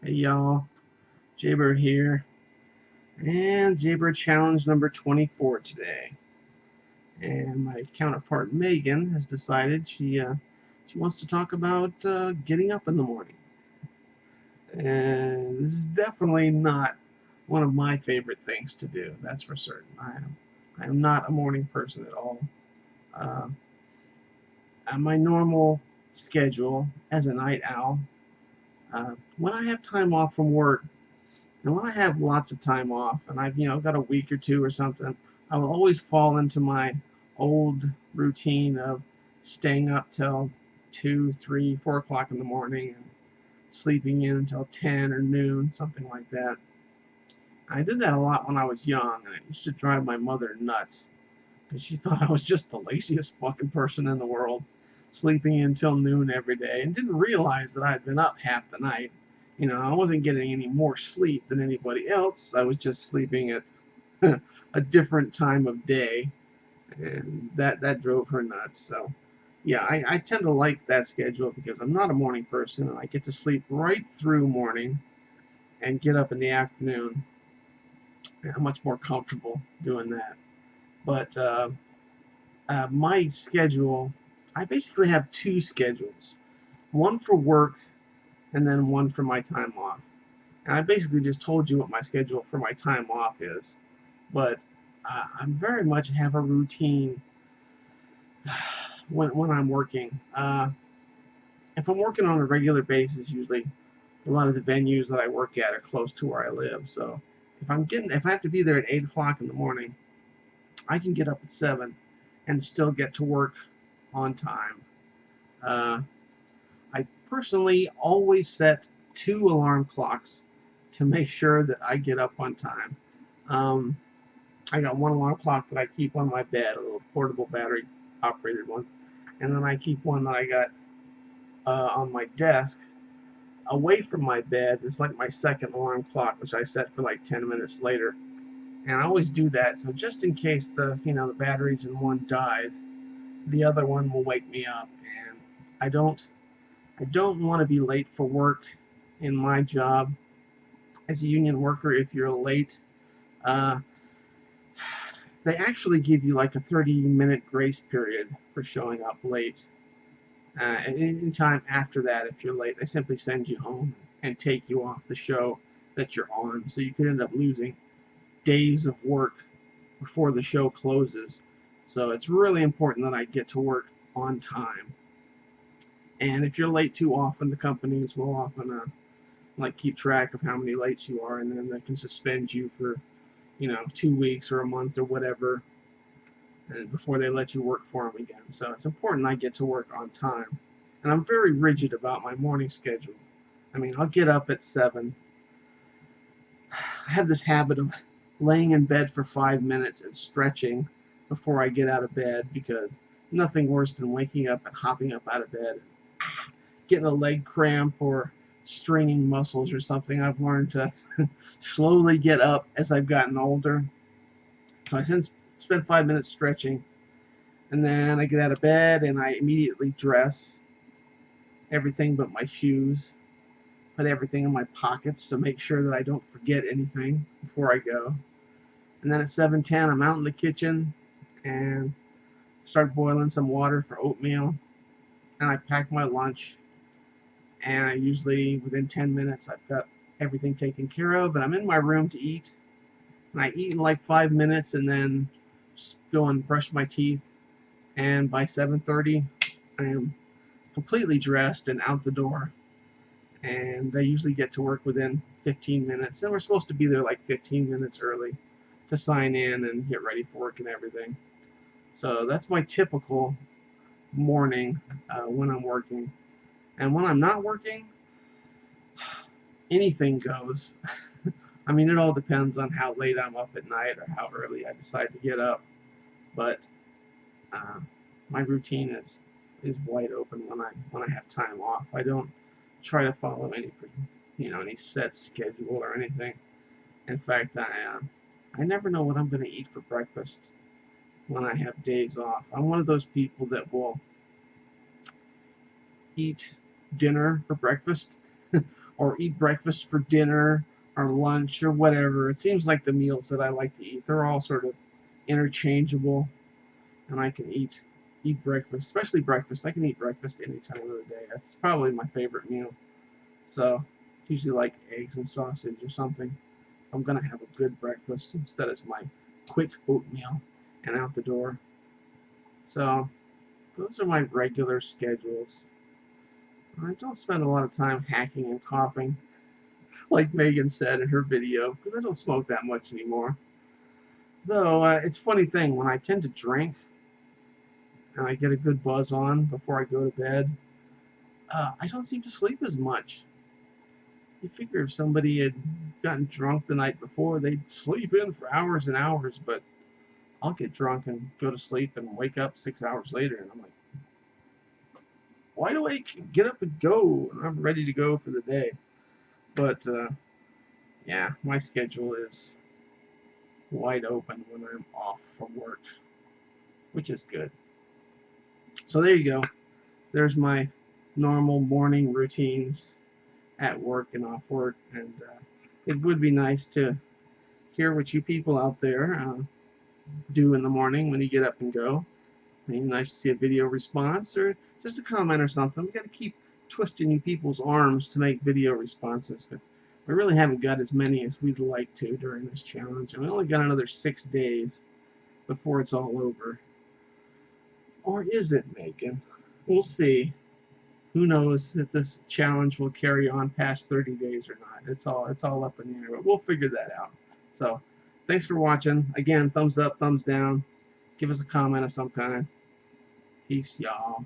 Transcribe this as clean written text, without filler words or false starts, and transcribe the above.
Hey y'all, Jaybird here, and Jaybird challenge number 24 today. And my counterpart Megan has decided she wants to talk about getting up in the morning. And this is definitely not one of my favorite things to do. That's for certain. I am not a morning person at all. Uh, on my normal schedule as a night owl, when I have time off from work, and when I have lots of time off, and I've got a week or two or something, I will always fall into my old routine of staying up till 2, 3, 4 o'clock in the morning and sleeping in until 10 or noon, something like that. I did that a lot when I was young, and it used to drive my mother nuts because she thought I was just the laziest fucking person in the world, sleeping in till noon every day, and didn't realize that I had been up half the night. I wasn't getting any more sleep than anybody else. I was just sleeping at a different time of day, and that drove her nuts. So, yeah, I tend to like that schedule because I'm not a morning person, and I get to sleep right through morning and get up in the afternoon. And I'm much more comfortable doing that. But my schedule, I basically have two schedules, one for work and then one for my time off. And I basically just told you what my schedule for my time off is, but I very much have a routine when I'm working. If I'm working on a regular basis, usually a lot of the venues that I work at are close to where I live. So if I have to be there at 8 o'clock in the morning, I can get up at 7 and still get to work on time. Uh, I personally always set 2 alarm clocks to make sure that I get up on time. Um, I got one alarm clock that I keep on my bed, a little portable battery operated one, and then I keep one that I got on my desk away from my bed. It's like my second alarm clock, which I set for like 10 minutes later. And I always do that, so just in case the batteries in one dies, the other one will wake me up. And I don't I don't want to be late for work in my job. As a union worker, if you're late, uh, they actually give you like a 30-minute grace period for showing up late. And any time after that, if you're late, they simply send you home and take you off the show that you're on. So you could end up losing days of work before the show closes. So it's really important that I get to work on time. And if you're late too often, the companies will often like keep track of how many lates you are, and then they can suspend you for 2 weeks or a month or whatever, and before they let you work for them again. So it's important I get to work on time, and I'm very rigid about my morning schedule. I mean, I'll get up at 7. I have this habit of laying in bed for 5 minutes and stretching before I get out of bed, because nothing worse than waking up and hopping up out of bed, getting a leg cramp or straining muscles or something. I've learned to slowly get up as I've gotten older. So I spend 5 minutes stretching, and then I get out of bed and I immediately dress everything but my shoes, put everything in my pockets to make sure that I don't forget anything before I go. And then at 7:10, I'm out in the kitchen and start boiling some water for oatmeal, and I pack my lunch. And I usually, within 10 minutes, I've got everything taken care of, and I'm in my room to eat. And I eat in like 5 minutes, and then just go and brush my teeth. And by 7:30, I am completely dressed and out the door. And I usually get to work within 15 minutes. And we're supposed to be there like 15 minutes early to sign in and get ready for work and everything. So that's my typical morning when I'm working. And when I'm not working, anything goes. I mean, it all depends on how late I'm up at night or how early I decide to get up. But uh, my routine is wide open when I have time off. I don't try to follow any set schedule or anything. In fact, I never know what I'm going to eat for breakfast when I have days off. I'm one of those people that will eat dinner for breakfast or eat breakfast for dinner or lunch or whatever. It seems like the meals that I like to eat, they're all sort of interchangeable, and I can eat breakfast, especially breakfast. I can eat breakfast any time of the day. That's probably my favorite meal. So usually like eggs and sausage or something. I'm gonna have a good breakfast instead of my quick oatmeal and out the door. So those are my regular schedules. I don't spend a lot of time hacking and coughing, like Megan said in her video, because I don't smoke that much anymore. Though it's a funny thing, when I tend to drink and I get a good buzz on before I go to bed, I don't seem to sleep as much. You figure if somebody had gotten drunk the night before, they'd sleep in for hours and hours, but I'll get drunk and go to sleep and wake up 6 hours later, and I'm like, why do I get up and go? And I'm ready to go for the day. But yeah, my schedule is wide open when I'm off from work, which is good. So there you go. There's my normal morning routines at work and off work, and it would be nice to hear what you people out there do in the morning when you get up and go. Maybe nice to see a video response or just a comment or something. We got to keep twisting you people's arms to make video responses, because we really haven't got as many as we'd like to during this challenge, and we only got another 6 days before it's all over. Or is it, Megan? We'll see. Who knows if this challenge will carry on past 30 days or not. It's all up in the air, but we'll figure that out. So thanks for watching. Again, thumbs up, thumbs down. Give us a comment of some kind. Peace, y'all.